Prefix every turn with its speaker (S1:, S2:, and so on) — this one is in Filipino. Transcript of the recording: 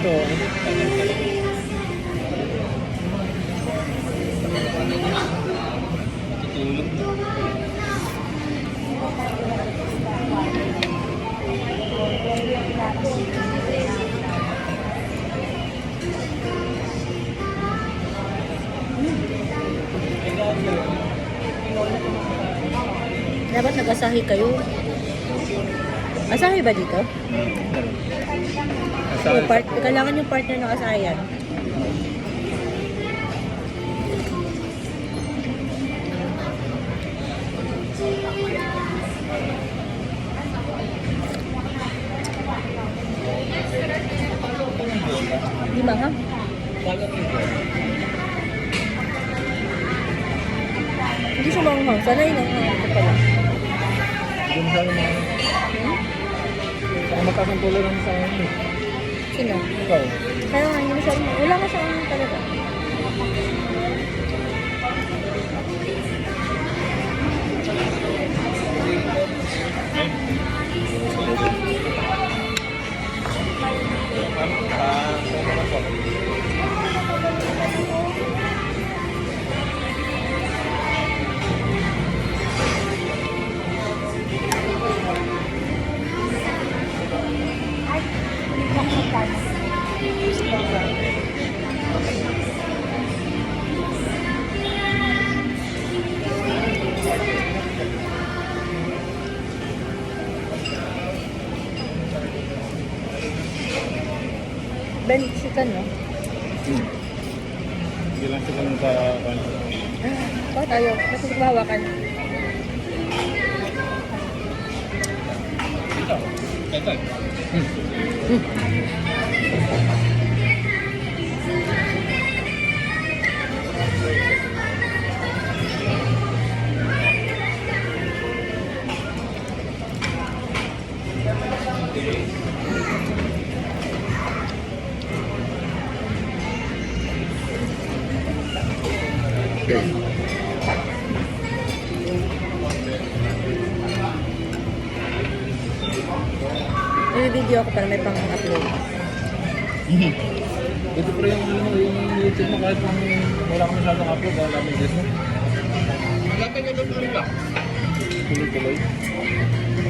S1: Ito. Matutulog na.
S2: Dapat nag-asahi kayo. Asahi ba dito? Kailangan yung partner ng asayan. Di ba ha? Hindi siya manghang. Sanay na nga. Ito pala.
S1: Doon sa mga... Saka magkakantulad lang sa akin.
S2: Sino?
S1: Ikaw.
S2: Kaya nga, hindi siya. Wala ka siya talaga. Ben, chicken, no?
S1: Hindi lang sila nung sa...
S2: Bakit tayo? Kasi hawakan.
S1: Ito. Ito.
S2: I-video ako para may pang-upload.
S1: Ito pero yung YouTube mo kahit kung wala ka masyadong upload, wala may guess mo. Wala ka nyo doon ka. Tuloy-tuloy.